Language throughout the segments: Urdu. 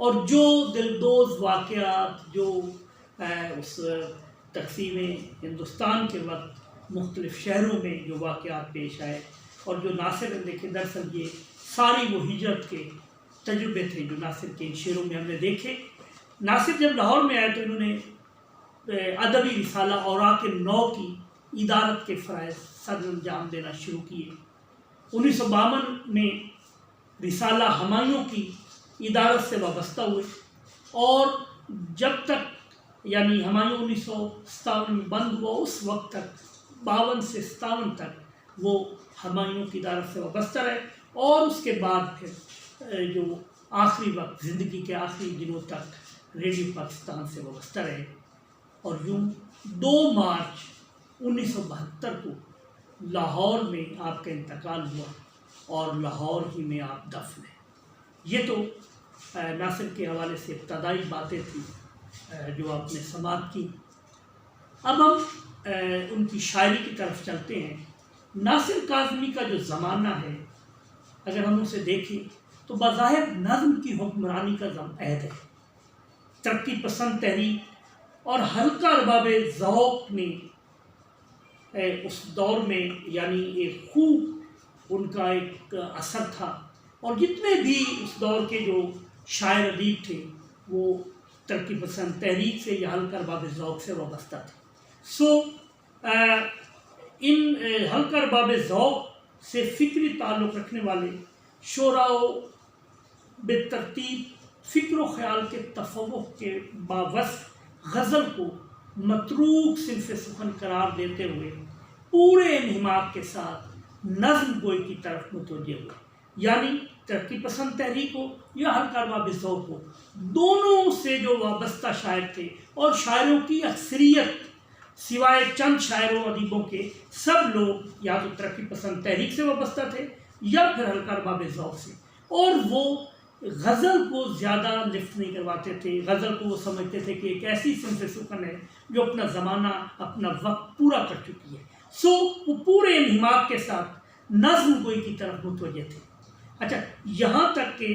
اور جو دلدوز واقعات جو اس تقسیم ہندوستان کے وقت مختلف شہروں میں جو واقعات پیش آئے، اور جو ناصر نے دیکھے، دراصل یہ ساری وہ ہجرت کے تجربے تھے جو ناصر کے ان شعروں میں ہم نے دیکھے۔ ناصر جب لاہور میں آئے تو انہوں نے ادبی رسالہ اوراق نو کی ادارت کے فرائض سر انجام دینا شروع کیے۔ 1952 میں رسالہ ہمایوں کی ادارت سے وابستہ ہوئے، اور جب تک یعنی ہمایوں 1957 میں بند ہوا، اس وقت تک 52 سے 57 تک وہ ہمایوں کی ادارت سے وابستہ رہے، اور اس کے بعد پھر جو آخری وقت زندگی کے آخری دنوں تک ریڈیو پاکستان سے وابستہ رہے، اور یوں 2 مارچ 1972 کو لاہور میں آپ کا انتقال ہوا، اور لاہور ہی میں آپ دفن ہیں۔ یہ تو ناصر کے حوالے سے ابتدائی باتیں تھیں جو آپ نے سماعت کی۔ اب ہم ان کی شاعری کی طرف چلتے ہیں۔ ناصر کاظمی کا جو زمانہ ہے، اگر ہم اسے دیکھیں تو بظاہر نظم کی حکمرانی کا عہد ہے۔ ترقی پسند تحریک اور ہلکا ارباب ذوق نے اس دور میں یعنی ایک خوب ان کا ایک اثر تھا، اور جتنے بھی اس دور کے جو شاعر ادیب تھے وہ ترقی پسند تحریک سے یا ہلکا ارباب ذوق سے وابستہ تھے۔ ان ہلکا ارباب ذوق سے فکری تعلق رکھنے والے شعراء بالترتیب فکر و خیال کے تفوق کے باوصف غزل کو متروک صنف سخن قرار دیتے ہوئے پورے انہماک کے ساتھ نظم گوئی کی طرف متوجہ ہوئے، یعنی ترقی پسند تحریک ہو یا ہلکا ارباب ذوق ہو، دونوں سے جو وابستہ شاعر تھے، اور شاعروں کی اکثریت سوائے چند شاعروں ادیبوں کے سب لوگ یا تو ترقی پسند تحریک سے وابستہ تھے یا پھر ہلکا ارباب ذوق سے، اور وہ غزل کو زیادہ لفٹ نہیں کرواتے تھے۔ غزل کو وہ سمجھتے تھے کہ ایک ایسی صنف سخن ہے جو اپنا زمانہ اپنا وقت پورا کر چکی ہے، وہ پورے انہماک کے ساتھ نظم گوئی کی طرف متوجہ تھے۔ اچھا، یہاں تک کہ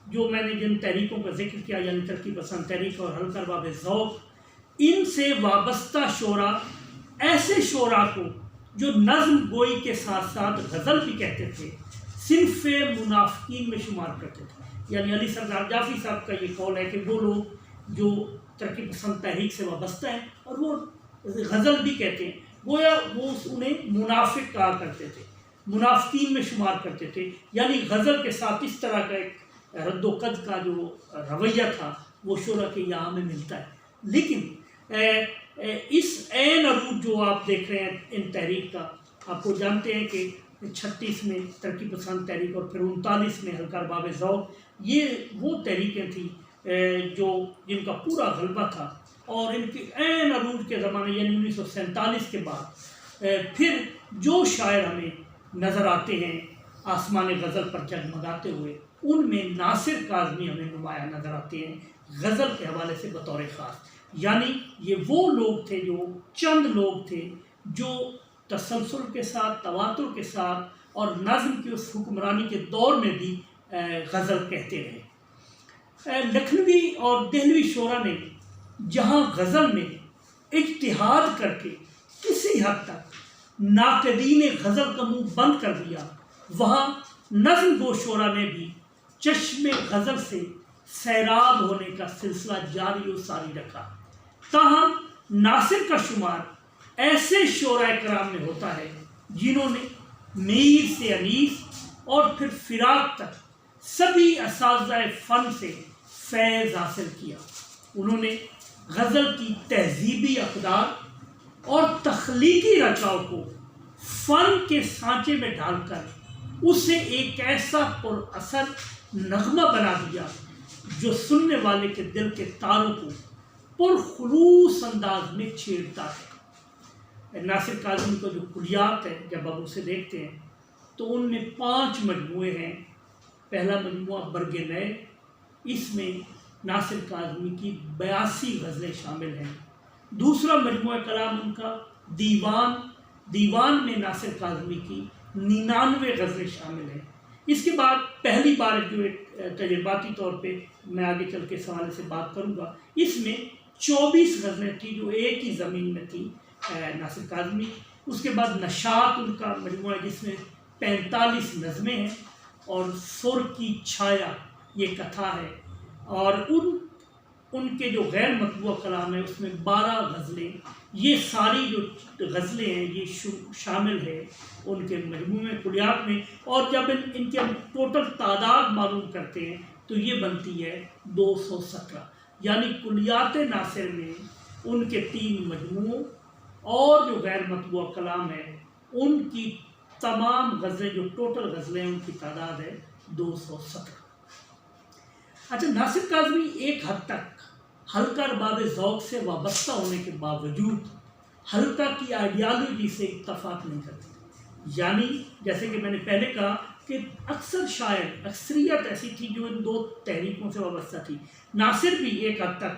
جو میں نے جن تحریکوں کا ذکر کیا یعنی ترقی پسند تحریک اور ہلکا ارباب ذوق، ان سے وابستہ شعراء ایسے شعراء کو جو نظم گوئی کے ساتھ ساتھ غزل بھی کہتے تھے صنف منافقین میں شمار کرتے تھے، یعنی علی سردار جعفری صاحب کا یہ قول ہے کہ وہ لوگ جو ترقی پسند تحریک سے وابستہ ہیں اور وہ غزل بھی کہتے ہیں، گویا وہ انہیں منافق کہا کرتے تھے، منافقین میں شمار کرتے تھے، یعنی غزل کے ساتھ اس طرح کا ایک رد و قد کا جو رویہ تھا وہ شعراء کے یہاں میں ملتا ہے۔ لیکن اس عین عروج جو آپ دیکھ رہے ہیں ان تحریک کا، آپ کو جانتے ہیں کہ 36 میں ترقی پسند تحریک اور پھر 39 میں ہلکا ارباب ذوق، یہ وہ تحریکیں تھیں جن کا پورا غلبہ تھا، اور ان کے عین عروج کے زمانے یعنی 1947 کے بعد پھر جو شاعر ہمیں نظر آتے ہیں آسمان غزل پر جگمگاتے ہوئے، ان میں ناصر کاظمی ہمیں نمایاں نظر آتے ہیں غزل کے حوالے سے بطور خاص۔ یعنی یہ وہ لوگ تھے، جو چند لوگ تھے جو تسلسل کے ساتھ، تواتر کے ساتھ اور نظم کی اس حکمرانی کے دور میں بھی غزل کہتے رہے۔ لکھنوی اور دہلوی شعراء نے جہاں غزل میں اجتہاد کر کے کسی حد تک ناقدین غزل کا منہ بند کر دیا، وہاں نظم گو شعراء نے بھی چشم غزل سے سیراب ہونے کا سلسلہ جاری و ساری رکھا۔ تاہم ناصر کا شمار ایسے شعراء کرام میں ہوتا ہے جنہوں نے میر سے انیس اور پھر فراق تک سبھی اساتذہ فن سے فیض حاصل کیا۔ انہوں نے غزل کی تہذیبی اقدار اور تخلیقی رچاؤ کو فن کے سانچے میں ڈال کر اسے ایک ایسا پر اثر نغمہ بنا دیا جو سننے والے کے دل کے تاروں کو پرخلوص انداز میں چھیڑتا ہے۔ ناصر کاظمی کا جو کلیات ہے، جب ہم اسے دیکھتے ہیں تو ان میں 5 مجموعے ہیں۔ پہلا مجموعہ برگ نئے، اس میں ناصر کاظمی کی 82 غزلیں شامل ہیں۔ دوسرا مجموعہ کلام ان کا دیوان میں ناصر کاظمی کی 99 غزلیں شامل ہیں۔ اس کے بعد پہلی بار جو ایک تجرباتی طور پہ میں آگے چل کے اس حوالے سے بات کروں گا، اس میں 24 غزلیں تھیں جو ایک ہی زمین میں تھیں ناصر کاظمی. اس کے بعد نشاط ان کا مجموعہ ہے جس میں 45 نظمیں ہیں، اور سر کی چھایا یہ کتھا ہے، اور ان کے جو غیر مطبوع کلام ہے اس میں 12 غزلیں. یہ ساری جو غزلیں ہیں یہ شامل ہے ان کے مجموعے کلیات میں، اور جب ان کے ہم ٹوٹل تعداد معلوم کرتے ہیں تو یہ بنتی ہے 217. یعنی کلیات ناصر میں ان کے 3 مجموعوں اور جو غیر مطبوع کلام ہے ان کی تمام غزلیں، جو ٹوٹل غزلیں ان کی تعداد ہے 217. اچھا، ناصر کاظمی ایک حد تک حلقہ ارباب ذوق سے وابستہ ہونے کے باوجود حلقہ کی آئیڈیالوجی سے اتفاق نہیں کرتے. یعنی جیسے کہ میں نے پہلے کہا کہ اکثر شاعر، اکثریت ایسی تھی جو ان 2 تحریکوں سے وابستہ تھی. ناصر بھی ایک حد تک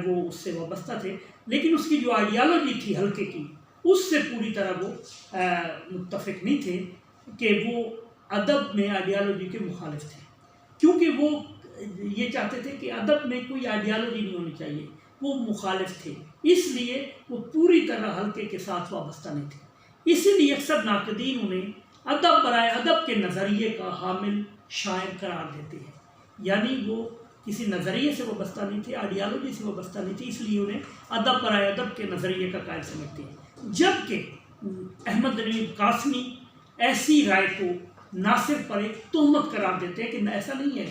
وہ اس سے وابستہ تھے، لیکن اس کی جو آئیڈیالوجی تھی حلقے کی اس سے پوری طرح وہ متفق نہیں تھے کہ وہ ادب میں آئیڈیالوجی کے مخالف تھے، کیونکہ وہ یہ چاہتے تھے کہ ادب میں کوئی آئیڈیالوجی نہیں ہونی چاہیے. وہ مخالف تھے، اس لیے وہ پوری طرح حلقے کے ساتھ وابستہ نہیں تھے. اسی لیے اکثر ناقدین انہیں ادب برائے ادب کے نظریے کا حامل شاعر قرار دیتے ہیں. یعنی وہ کسی نظریے سے وابستہ نہیں تھے، آئیڈیالوجی سے وابستہ نہیں تھے، اس لیے انہیں ادب برائے ادب کے نظریے کا قائل سمجھتے ہیں. جبکہ احمد نوید قاسمی ایسی رائے کو ناصر پر ایک تہمت قرار دیتے ہیں کہ ایسا نہیں ہے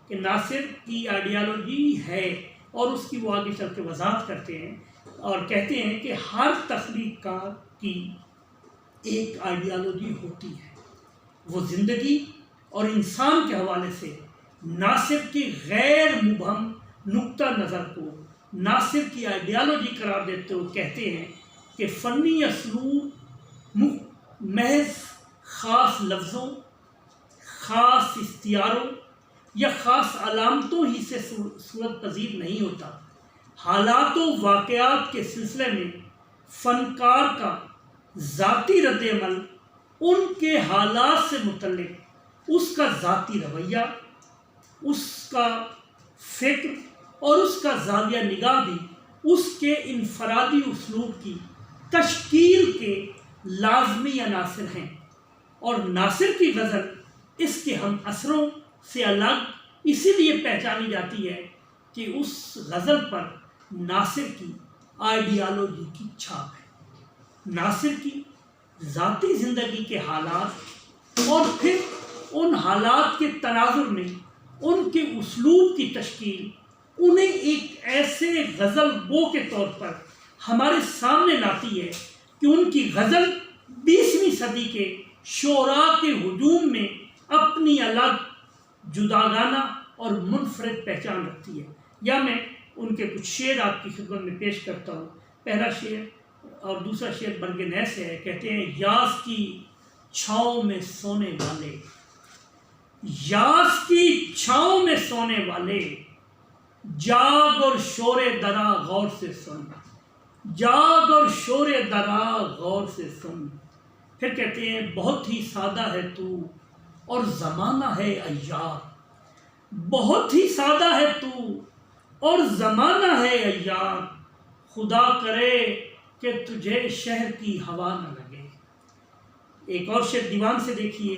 کہ ناصر کی آئیڈیالوجی ہے، اور اس کی وہ آگے چل کے وضاحت کرتے ہیں اور کہتے ہیں کہ ہر تخلیق کار کی ایک آئیڈیالوجی ہوتی ہے. وہ زندگی اور انسان کے حوالے سے ناصر کی غیر مبہم نقطہ نظر کو ناصر کی آئیڈیالوجی قرار دیتے ہوئے کہتے ہیں کہ فنی اسلوب محض خاص لفظوں، خاص استعاروں یا خاص علامتوں ہی سے صورت پذیر نہیں ہوتا. حالات و واقعات کے سلسلے میں فنکار کا ذاتی رد عمل، ان کے حالات سے متعلق اس کا ذاتی رویہ، اس کا فکر اور اس کا زاویہ نگاہ بھی اس کے انفرادی اسلوب کی تشکیل کے لازمی عناصر ہیں. اور ناصر کی غزل اس کے ہم اثروں سے الگ اسی لیے پہچانی جاتی ہے کہ اس غزل پر ناصر کی آئیڈیالوجی کی چھاپ ہے. ناصر کی ذاتی زندگی کے حالات اور پھر ان حالات کے تناظر میں ان کے اسلوب کی تشکیل انہیں ایک ایسے غزل گو کے طور پر ہمارے سامنے لاتی ہے کہ ان کی غزل 20ویں صدی کے شعراء کے ہجوم میں اپنی الگ جداگانہ اور منفرد پہچان رکھتی ہے. یا میں ان کے کچھ شعر آپ کی خدمت میں پیش کرتا ہوں. پہلا شعر اور دوسرا شعر برگ نع سے ہے. کہتے ہیں یاس کی چھاؤں میں سونے والے، یاس کی چھاؤں میں سونے والے، جاگ اور شور درا غور سے سن، جاگ اور شور درا غور سے سن. پھر کہتے ہیں بہت ہی سادہ ہے تو اور زمانہ ہے ایار، بہت ہی سادہ ہے تو اور زمانہ ہے ایار، خدا کرے کہ تجھے شہر کی ہوا نہ لگے. ایک اور شعر دیوان سے دیکھیے.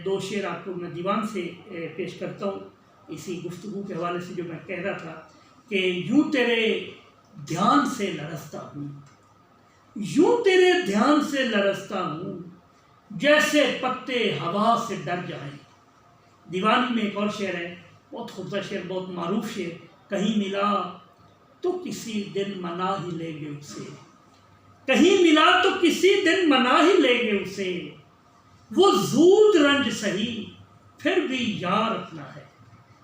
2 شعر آپ کو میں دیوان سے پیش کرتا ہوں اسی گفتگو کے حوالے سے جو میں کہہ رہا تھا کہ یوں تیرے دھیان سے لرزتا ہوں، یوں تیرے دھیان سے لرزتا ہوں، جیسے پتے ہوا سے ڈر جائیں. دیوانی میں ایک اور شعر ہے، بہت خوبصورت شعر، بہت معروف شعر. کہیں ملا تو کسی دن منا ہی لیں گے اسے، کہیں ملا تو کسی دن منا ہی لیں گے اسے، وہ زود رنج سہی پھر بھی یار اپنا ہے.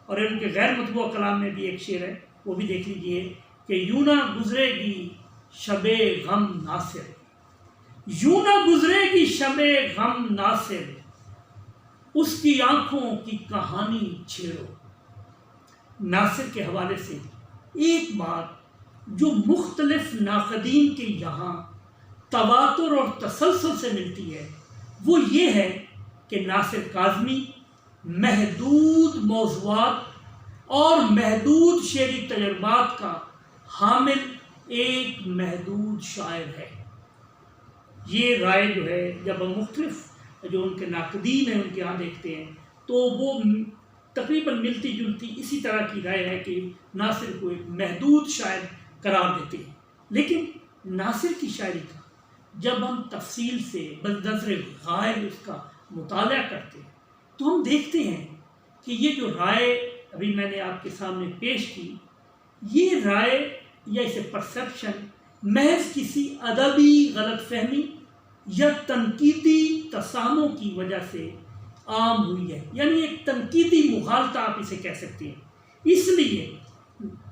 اور ان کے غیر مطبوع کلام میں بھی ایک شعر ہے، وہ بھی دیکھ لیجئے کہ یوں نہ گزرے گی شب غم ناصر، یوں نہ گزرے گی شب غم ناصر، اس کی آنکھوں کی کہانی چھیڑو. ناصر کے حوالے سے ایک بات جو مختلف ناقدین کے یہاں تواتر اور تسلسل سے ملتی ہے وہ یہ ہے کہ ناصر کاظمی محدود موضوعات اور محدود شعری تجربات کا حامل ایک محدود شاعر ہے۔ یہ رائے جو ہے جب ہم مختلف جو ان کے ناقدین ہیں ان کے یہاں دیکھتے ہیں تو وہ تقریباً ملتی جلتی اسی طرح کی رائے ہے کہ ناصر کو ایک محدود شاعر قرار دیتے ہیں۔ لیکن ناصر کی شاعری کا جب ہم تفصیل سے بنظر غائب اس کا مطالعہ کرتے ہیں تو ہم دیکھتے ہیں کہ یہ جو رائے ابھی میں نے آپ کے سامنے پیش کی، یہ رائے یا اسے پرسیپشن محض کسی ادبی غلط فہمی یا تنقیدی تسامح کی وجہ سے عام ہوئی ہے، یعنی ایک تنقیدی مغالطہ آپ اسے کہہ سکتے ہیں۔ اس لیے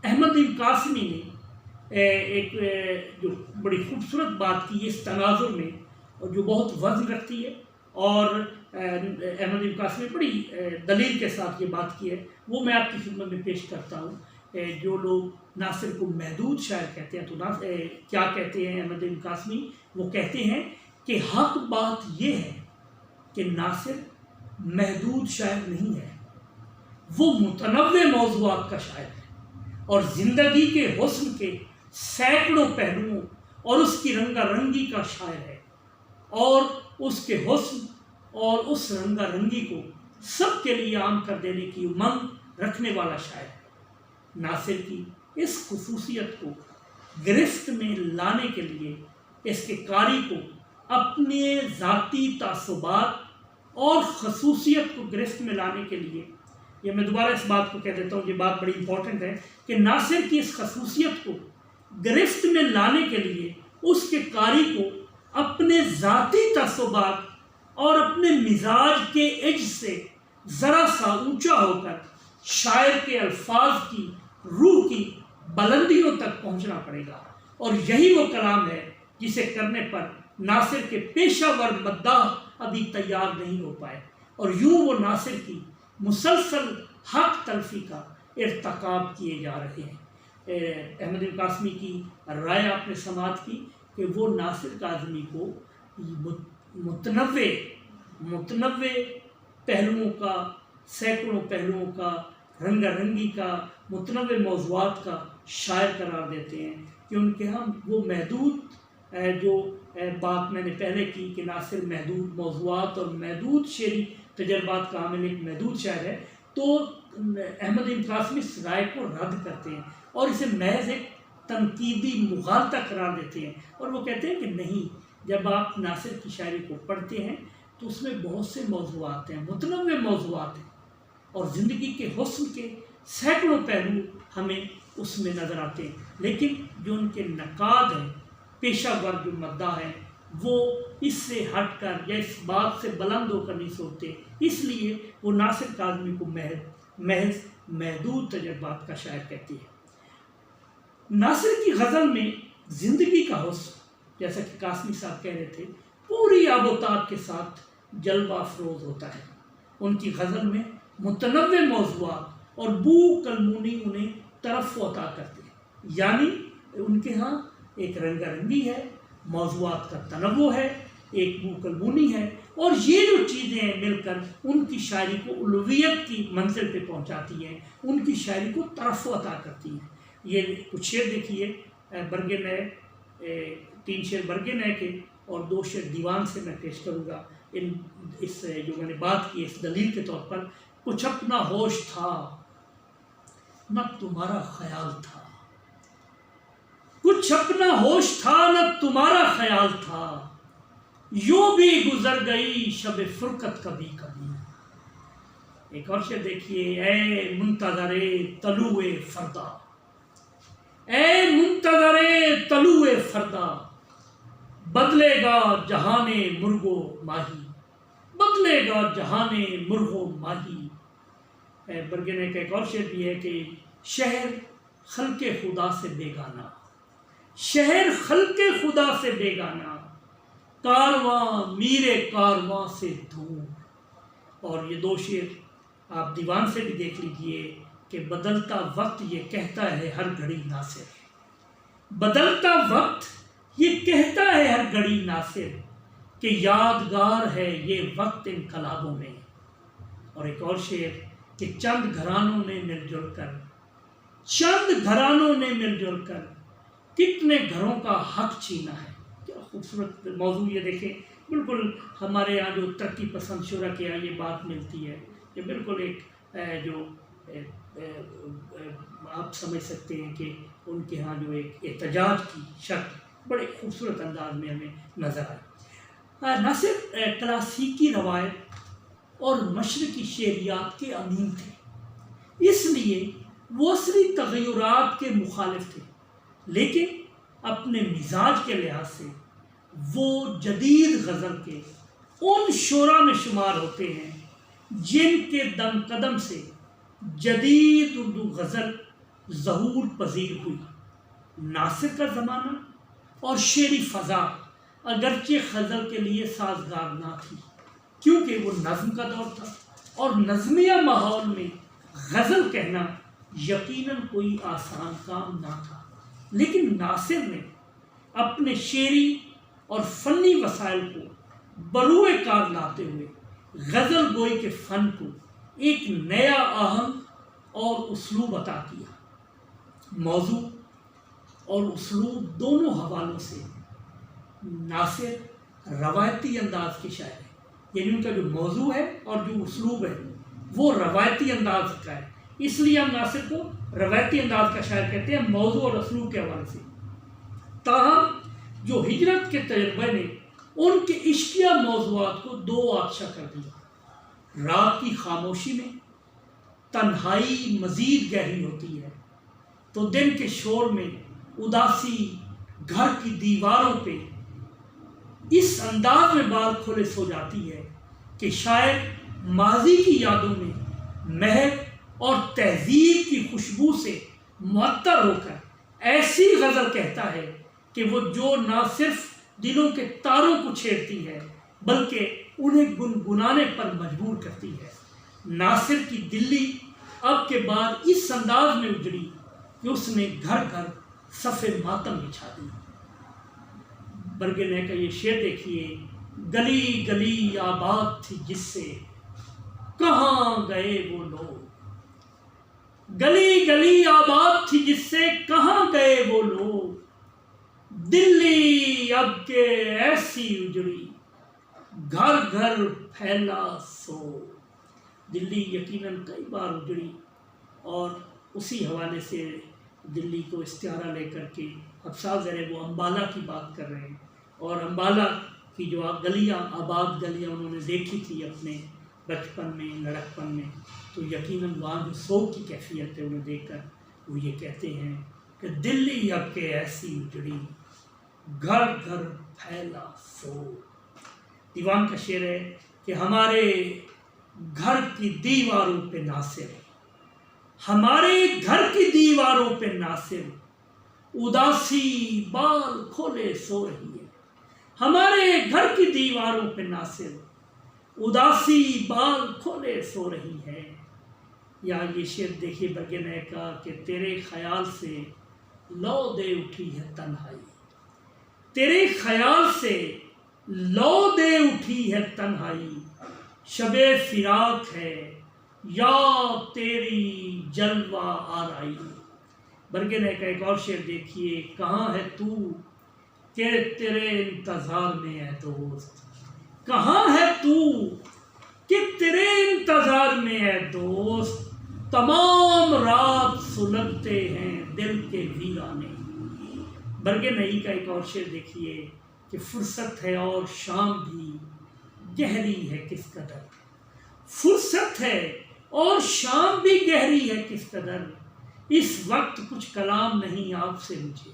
احمد بن قاسمی نے ایک جو بڑی خوبصورت بات کی اس تناظر میں اور جو بہت وزن رکھتی ہے، اور احمد بن قاسمی نے بڑی دلیل کے ساتھ یہ بات کی ہے، وہ میں آپ کی خدمت میں پیش کرتا ہوں۔ جو لوگ ناصر کو محدود شاعر کہتے ہیں تو کیا کہتے ہیں احمد بن قاسمی؟ وہ کہتے ہیں کہ حق بات یہ ہے کہ ناصر محدود شاعر نہیں ہے، وہ متنوع موضوعات کا شاعر ہے اور زندگی کے حسن کے سینکڑوں پہلوؤں اور اس کی رنگا رنگی کا شاعر ہے، اور اس کے حسن اور اس رنگا رنگی کو سب کے لیے عام کر دینے کی امنگ رکھنے والا شاعر ہے۔ ناصر کی اس خصوصیت کو گرفت میں لانے کے لیے اس کے قاری کو اپنے ذاتی تعصبات اور خصوصیت کو گرفت میں لانے کے لیے، یہ میں دوبارہ اس بات کو کہہ دیتا ہوں، یہ بات بڑی امپورٹنٹ ہے کہ ناصر کی اس خصوصیت کو گرفت میں لانے کے لیے اس کے قاری کو اپنے ذاتی تعصبات اور اپنے مزاج کے عجز سے ذرا سا اونچا ہو کر شاعر کے الفاظ کی روح کی بلندیوں تک پہنچنا پڑے گا، اور یہی وہ کلام ہے جسے کرنے پر ناصر کے پیشہ ور مداح ابھی تیار نہیں ہو پائے، اور یوں وہ ناصر کی مسلسل حق تلفی کا ارتکاب کیے جا رہے ہیں۔ احمد بن قاسمی کی رائے آپ نے سماعت کی کہ وہ ناصر کاظمی کو متنوع پہلوؤں کا، سینکڑوں پہلوؤں کا، رنگا رنگی کا، متنوع موضوعات کا شاعر قرار دیتے ہیں، کہ ان کے ہاں وہ محدود جو بات میں نے پہلے کی کہ ناصر محدود موضوعات اور محدود شعری تجربات کا حامل ایک محدود شاعر ہے، تو احمد بن قاسمی اس رائے کو رد کرتے ہیں اور اسے محض ایک تنقیدی مغالطہ قرار دیتے ہیں، اور وہ کہتے ہیں کہ نہیں، جب آپ ناصر کی شاعری کو پڑھتے ہیں تو اس میں بہت سے موضوعات ہیں، متنوع موضوعات ہیں، اور زندگی کے حسن کے سینکڑوں پہلو ہمیں اس میں نظر آتے ہیں، لیکن جو ان کے نقاد ہیں، پیشہ ور جو مداح ہیں، وہ اس سے ہٹ کر یا اس بات سے بلند ہو کر نہیں سوچتے، اس لیے وہ ناصر کاظمی کو محض محدود تجربات کا شاعر کہتے ہیں۔ ناصر کی غزل میں زندگی کا حسن، جیسا کہ قاسمی صاحب کہہ رہے تھے، پوری آب و تاب کے ساتھ جلوہ افروز ہوتا ہے۔ ان کی غزل میں متنوع موضوعات اور بو کلمونی انہیں طرف عطا کرتے ہیں، یعنی ان کے ہاں ایک رنگا رنگی ہے، موضوعات کا تنوع ہے، ایک بو کلمونی ہے، اور یہ جو چیزیں مل کر ان کی شاعری کو الویت کی منزل پہ پہنچاتی ہیں، ان کی شاعری کو طرف عطا کرتی ہیں۔ یہ کچھ شعر دیکھیے برگے نئے، 3 شعر برگے نئے کے اور 2 شعر دیوان سے میں پیش کروں گا۔ اس جو میں نے بات کی اس دلیل کے طور پر، کچھ اپنا ہوش تھا نہ تمہارا خیال تھا، کچھ اپنا ہوش تھا نہ تمہارا خیال تھا، یوں بھی گزر گئی شب فرقت کبھی کبھی۔ ایک اور شعر دیکھیے، اے منتظر طلوع فردا، اے منتظر طلوع فردا، بدلے گا جہان مرغ و ماہی، بدلے گا جہان مرغ و ماہی۔ برگنے کا ایک اور شعر بھی ہے کہ شہر خلق خدا سے بیگانہ، شہر خلق خدا سے بیگانہ، کارواں میرے کارواں سے دور۔ اور یہ 2 شعر آپ دیوان سے بھی دیکھ لیجئے کہ بدلتا وقت یہ کہتا ہے ہر گھڑی ناصر، بدلتا وقت یہ کہتا ہے ہر گھڑی ناصر، کہ یادگار ہے یہ وقت انقلابوں میں، اور ایک اور شعر کہ چند گھرانوں نے مل جل کر، چند گھرانوں نے مل جل کر کتنے گھروں کا حق چھینا ہے۔ کیا خوبصورت موضوع یہ دیکھیں، بالکل ہمارے یہاں جو ترقی پسند شعراء کے یہاں یہ بات ملتی ہے، یہ بالکل ایک جو آپ سمجھ سکتے ہیں کہ ان کے ہاں جو ایک احتجاج کی شکل بڑے خوبصورت انداز میں ہمیں نظر آئی۔ ناصر کلاسیکی روایت اور مشرقی شعریات کے امین تھے، اس لیے وہ عصری تغیرات کے مخالف تھے، لیکن اپنے مزاج کے لحاظ سے وہ جدید غزل کے ان شعراء میں شمار ہوتے ہیں جن کے دم قدم سے جدید اردو غزل ظہور پذیر ہوئی۔ ناصر کا زمانہ اور شعری فضا اگرچہ غزل کے لیے سازگار نہ تھی، کیونکہ وہ نظم کا دور تھا اور نظمیہ ماحول میں غزل کہنا یقیناً کوئی آسان کام نہ تھا، لیکن ناصر نے اپنے شعری اور فنی وسائل کو بروئے کار لاتے ہوئے غزل گوئی کے فن کو ایک نیا آہنگ اور اسلوب عطا کیا۔ موضوع اور اسلوب دونوں حوالوں سے ناصر روایتی انداز کے شاعر ہیں، یعنی ان کا جو موضوع ہے اور جو اسلوب ہے وہ روایتی انداز کا ہے، اس لیے ہم ناصر کو روایتی انداز کا شاعر کہتے ہیں موضوع اور اسلوب کے حوالے سے۔ تاہم جو ہجرت کے تجربے نے ان کے عشقیہ موضوعات کو دو آتشہ کر دیا۔ رات کی خاموشی میں تنہائی مزید گہری ہوتی ہے تو دن کے شور میں اداسی گھر کی دیواروں پہ اس انداز میں بال کھولے سو جاتی ہے کہ شاعر ماضی کی یادوں میں مہک اور تہذیب کی خوشبو سے معطر ہو کر ایسی غزل کہتا ہے کہ وہ جو نہ صرف دلوں کے تاروں کو چھیڑتی ہے بلکہ انہیں گنگنانے پر مجبور کرتی ہے۔ ناصر کی دلی اب کے بعد اس انداز میں اجڑی کہ اس نے گھر گھر صف ماتم بچھا دی۔ برگنہ کا یہ شعر دیکھیے، گلی گلی آباد تھی جس سے کہاں گئے وہ لوگ، گلی گلی آباد تھی جس سے کہاں گئے وہ لوگ، دلی اب کے ایسی اجڑی گھر گھر پھیلا سو۔ دلی یقیناً کئی بار اجڑی اور اسی حوالے سے دلی کو استعارہ لے کر کے اب صاحب ذرا وہ امبالہ کی بات کر رہے ہیں، اور امبالہ کی جو گلیاں آباد گلیاں انہوں نے دیکھی تھی اپنے بچپن میں لڑکپن میں، تو یقیناً وہاں جو سوگ کی کیفیت ہے انہیں دیکھ کر وہ یہ کہتے ہیں کہ دلی اب کے ایسی اجڑی گھر گھر پھیلا سو۔ دیوان کا شعر ہے کہ ہمارے گھر کی دیواروں پہ ناصر، ہمارے گھر کی دیواروں پہ ناصر اداسی بال کھولے سو رہی ہے، ہمارے گھر کی دیواروں پہ ناصر اداسی بال کھولے سو رہی ہے۔ یا یہ شعر دیکھیے برگنہ کا کہ تیرے خیال سے لو دے اٹھی ہے تنہائی، تیرے خیال سے لو دے اٹھی ہے تنہائی، شب فراق ہے یا تیری جلوہ آرائی۔ برگنہ کا ایک اور شعر دیکھیے، کہاں ہے تو کہ تیرے انتظار میں ہے دوست، کہاں ہے تو کہ تیرے انتظار میں ہے دوست، تمام رات سلگتے ہیں دل کے ویرانے۔ برگنہ کا ایک اور شعر دیکھیے کہ فرصت ہے اور شام بھی گہری ہے کس قدر، فرصت ہے اور شام بھی گہری ہے کس قدر، اس وقت کچھ کلام نہیں آپ سے مجھے۔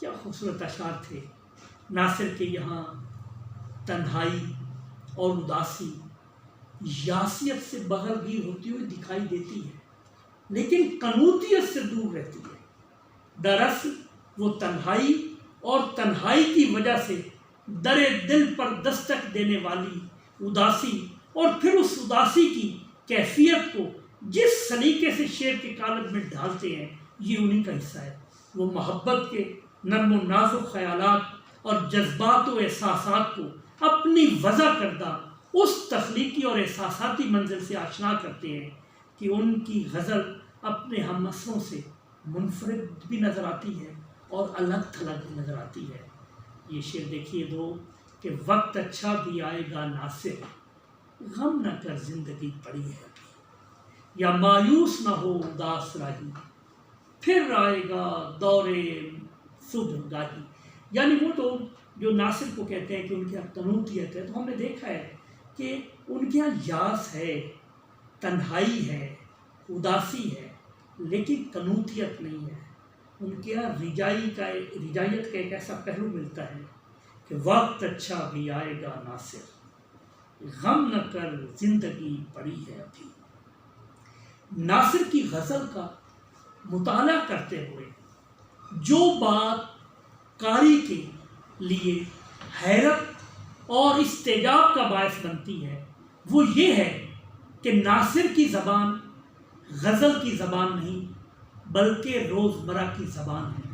کیا خوبصورت اشعار تھے ناصر کے یہاں۔ تنہائی اور اداسی یاسیت سے بغل گیر ہوتی ہوئی دکھائی دیتی ہے لیکن قنوطیت سے دور رہتی ہے۔ دراصل وہ تنہائی اور تنہائی کی وجہ سے در دل پر دستک دینے والی اداسی اور پھر اس اداسی کی کیفیت کو جس سلیقے سے شعر کے قالب میں ڈالتے ہیں یہ انہی کا حصہ ہے۔ وہ محبت کے نرم و نازک خیالات اور جذبات و احساسات کو اپنی وضع کردہ اس تخلیقی اور احساساتی منزل سے آشنا کرتے ہیں کہ ان کی غزل اپنے ہم نسلوں سے منفرد بھی نظر آتی ہے اور الگ تھلگ بھی نظر آتی ہے۔ یہ شعر دیکھیے دو کہ وقت اچھا بھی آئے گا ناصر، غم نہ کر زندگی پڑی ہے ابھی، یا مایوس نہ ہو اداس راہی، پھر آئے گا دور صبح گاہی۔ یعنی وہ تو جو ناصر کو کہتے ہیں کہ ان کے یہاں قنوطیت ہے، تو ہم نے دیکھا ہے کہ ان کے یہاں یاس ہے، تنہائی ہے، اداسی ہے، لیکن قنوطیت نہیں ہے۔ ان کے یہاں رجائیت کا ایک ایسا پہلو ملتا ہے کہ وقت اچھا بھی آئے گا ناصر، غم نہ کر زندگی پڑی ہے ابھی۔ ناصر کی غزل کا مطالعہ کرتے ہوئے جو بات قاری کے لیے حیرت اور استعجاب کا باعث بنتی ہے وہ یہ ہے کہ ناصر کی زبان غزل کی زبان نہیں بلکہ روزمرہ کی زبان ہے۔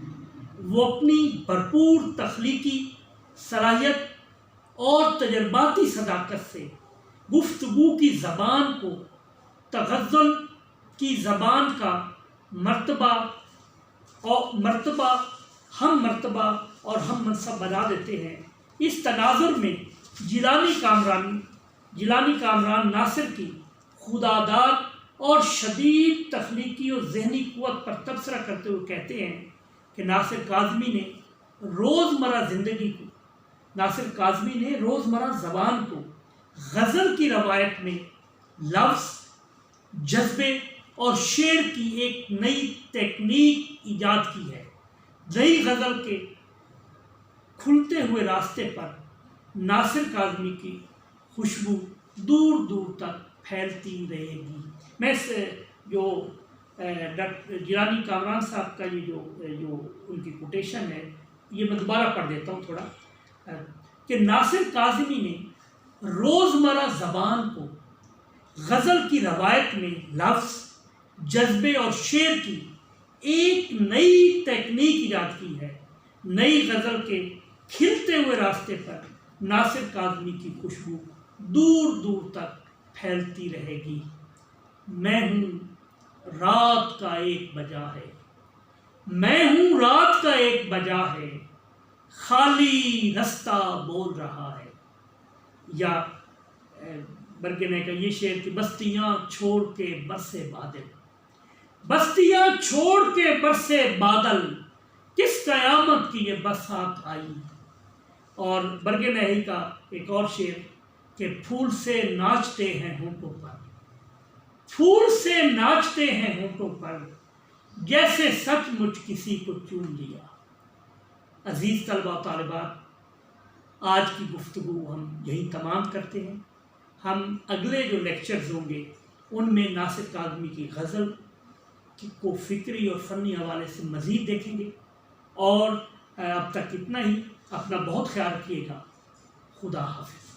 وہ اپنی بھرپور تخلیقی صلاحیت اور تجرباتی صداقت سے گفتگو کی زبان کو تغزل کی زبان کا مرتبہ ہم مرتبہ اور ہم منصب بنا دیتے ہیں۔ اس تناظر میں جیلانی کامران ناصر کی خودآداب اور شدید تخلیقی اور ذہنی قوت پر تبصرہ کرتے ہوئے کہتے ہیں کہ ناصر کاظمی نے روزمرہ زبان کو غزل کی روایت میں لفظ، جذبے اور شعر کی ایک نئی تکنیک ایجاد کی ہے۔ نئی غزل کے کھلتے ہوئے راستے پر ناصر کاظمی کی خوشبو دور دور تک پھیلتی رہے گی۔ میں اس جو جیلانی کامران صاحب کا یہ جو ان کی کوٹیشن ہے یہ میں دوبارہ پڑھ دیتا ہوں تھوڑا، کہ ناصر کاظمی نے روزمرہ زبان کو غزل کی روایت میں لفظ، جذبے اور شعر کی ایک نئی تکنیک ایجاد کی ہے۔ نئی غزل کے کھلتے ہوئے راستے پر ناصر کاظمی کی خوشبو دور دور تک پھیلتی رہے گی۔ میں ہوں رات کا ایک بجا ہے، خالی رستہ بول رہا ہے۔ یا برگنے کا یہ شعر کہ بستیاں چھوڑ کے برسے بادل، کس قیامت کی یہ برسات آئی۔ اور برگنہی کا ایک اور شعر کہ پھول سے ناچتے ہیں ہونٹوں پر جیسے سچ مچ کسی کو چوم لیا۔ عزیز طلبہ و طالبات، آج کی گفتگو ہم یہی تمام کرتے ہیں۔ ہم اگلے جو لیکچرز ہوں گے ان میں ناصر کاظمی کی غزل کو فکری اور فنی حوالے سے مزید دیکھیں گے۔ اور اب تک اتنا ہی۔ اپنا بہت خیال رکھیے گا۔ خدا حافظ۔